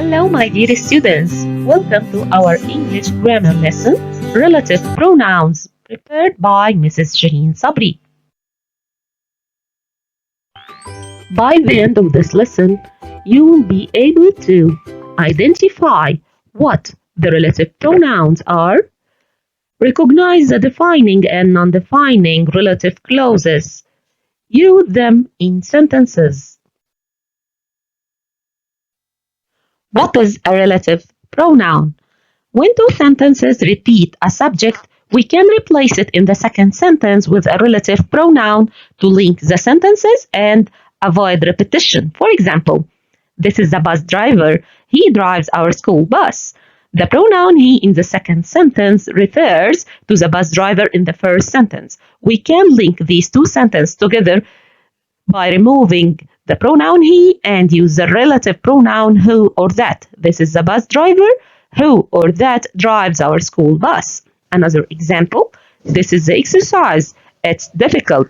Hello, my dear students. Welcome to our English grammar lesson, Relative Pronouns, prepared by Mrs. Shaheen Sabri. By the end of this lesson, you will be able to identify what the relative pronouns are, recognize the defining and non-defining relative clauses, use them in sentences. What is a relative pronoun? When two sentences repeat a subject, we can replace it in the second sentence with a relative pronoun to link the sentences and avoid repetition. For example, this is the bus driver. He drives our school bus. The pronoun he in the second sentence refers to the bus driver in the first sentence. We can link these two sentences together by removing the pronoun he and use the relative pronoun who or that. This is the bus driver. Who or that drives our school bus. Another example, this is the exercise. It's difficult.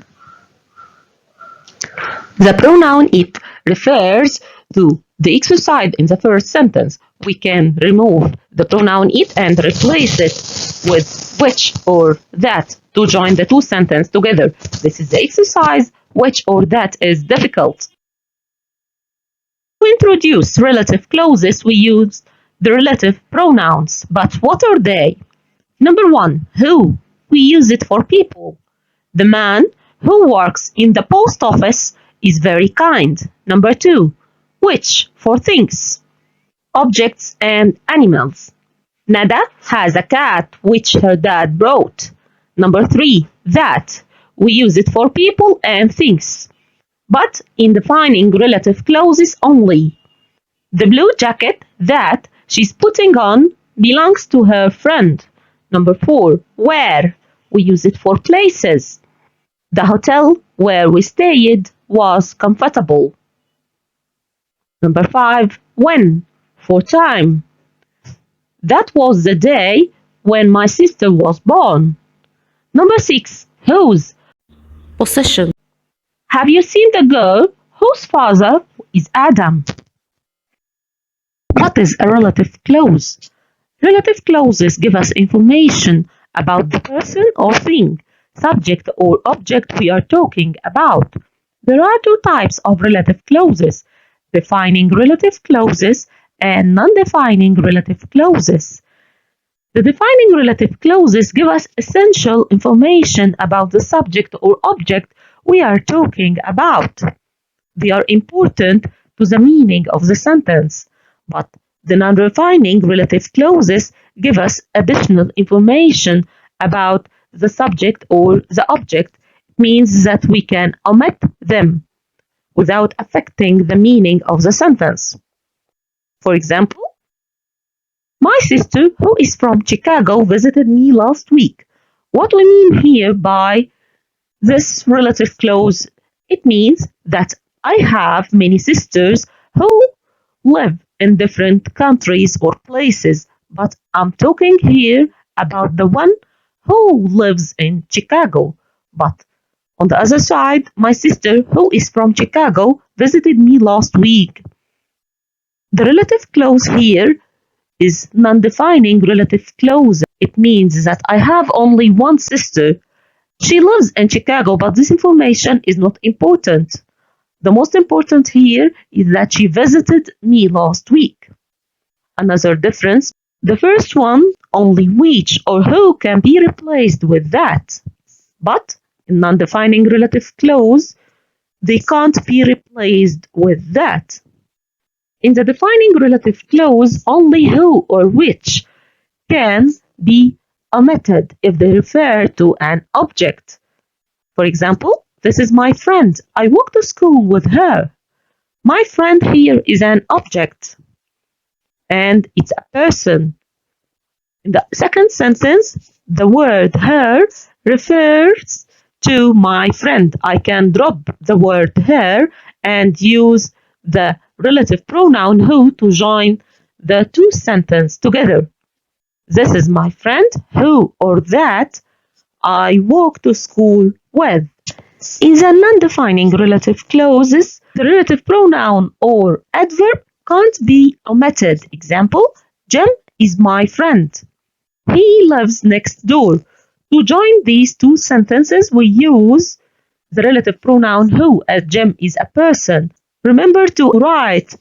The pronoun it refers to the exercise in the first sentence. We can remove the pronoun it and replace it with which or that to join the two sentences together. This is the exercise. Which or that is difficult. To introduce relative clauses, we use the relative pronouns. But what are they? Number one, who. We use it for people. The man who works in the post office is very kind. Number two, which for things, objects and animals. Nada has a cat which her dad brought. Number three, that. We use it for people and things, but in defining relative clauses only. The blue jacket that she's putting on belongs to her friend. Number four, where. We use it for places. The hotel where we stayed was comfortable. Number five, when. For time. That was the day when my sister was born. Number six, whose. Possession. Have you seen the girl whose father is Adam? What is a relative clause? Relative clauses give us information about the person or thing, subject or object we are talking about. There are two types of relative clauses, defining relative clauses and non-defining relative clauses. The defining relative clauses give us essential information about the subject or object we are talking about. They are important to the meaning of the sentence, but the non-defining relative clauses give us additional information about the subject or the object. It means that we can omit them without affecting the meaning of the sentence. For example, my sister, who is from Chicago, visited me last week. What we mean here by this relative clause, it means that I have many sisters who live in different countries or places, but I'm talking here about the one who lives in Chicago. But on the other side, my sister, who is from Chicago, visited me last week. The relative clause here is non-defining relative clause. It means that I have only one sister. She lives in Chicago, but this information is not important. The most important here is that she visited me last week. Another difference, the first one, only which or who can be replaced with that. But in non-defining relative clause, they can't be replaced with that. In the defining relative clause, only who or which can be omitted if they refer to an object. For example, this is my friend. I walk to school with her. My friend here is an object, and it's a person. In the second sentence, the word her refers to my friend. I can drop the word her and use the relative pronoun who to join the two sentences together. This is my friend who or that I walk to school with. In the non-defining relative clauses, the relative pronoun or adverb can't be omitted. Example, Jim is my friend. He lives next door. To join these two sentences, we use the relative pronoun who, as Jim is a person. Remember to write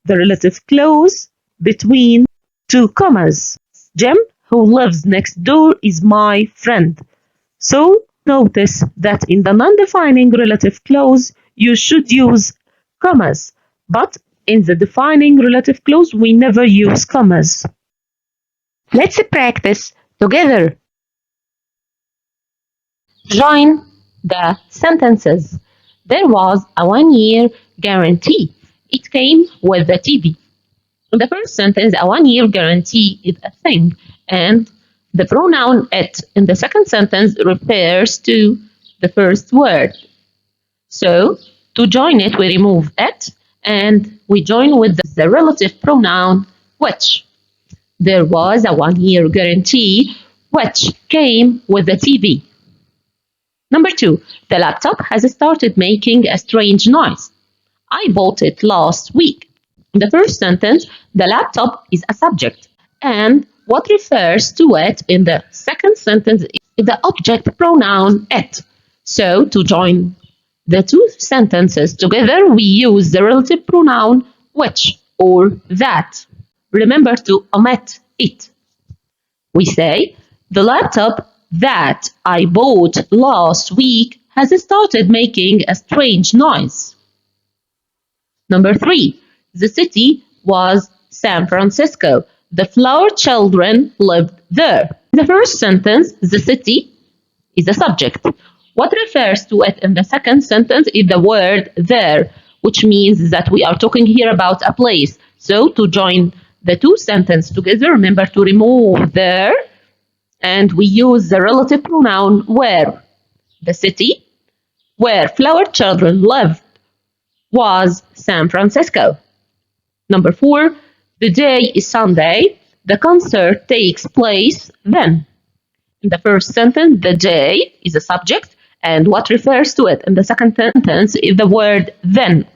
the relative clause between two commas. Jim, who lives next door, is my friend. So notice that in the non-defining relative clause, you should use commas, but in the defining relative clause, we never use commas. Let's practice together. Join the sentences. There was a 1-year guarantee. It came with the TV. In the first sentence, a 1-year guarantee is a thing, and the pronoun it in the second sentence refers to the first word. So, to join it, we remove it and we join with the relative pronoun which. There was a 1-year guarantee which came with the TV. Number 2, the laptop has started making a strange noise. I bought it last week. In the first sentence, the laptop is a subject, and what refers to it in the second sentence is the object pronoun it. So, to join the two sentences together, we use the relative pronoun which or that. Remember to omit it. We say, the laptop that I bought last week has started making a strange noise. Number 3, the city was San Francisco. The flower children lived there. In the first sentence, the city is a subject. What refers to it in the second sentence is the word there, which means that we are talking here about a place. So to join the two sentences together, remember to remove there, and we use the relative pronoun where. The city where flower children lived was San Francisco. Number 4, the day is Sunday. The concert takes place then. In the first sentence, the day is a subject, and what refers to it in the second sentence is the word then.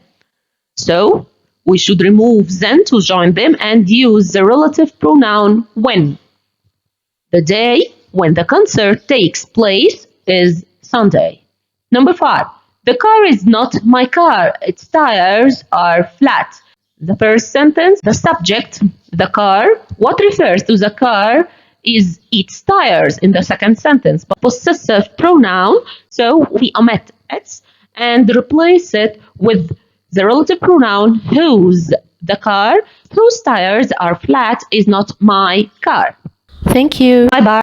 So, we should remove then to join them and use the relative pronoun when. The day when the concert takes place is Sunday. Number 5, the car is not my car. Its tires are flat. The first sentence, the subject, the car. What refers to the car is its tires in the second sentence, but possessive pronoun, so we omit it and replace it with the relative pronoun whose. The car whose tires are flat is not my car. Thank you. Bye bye.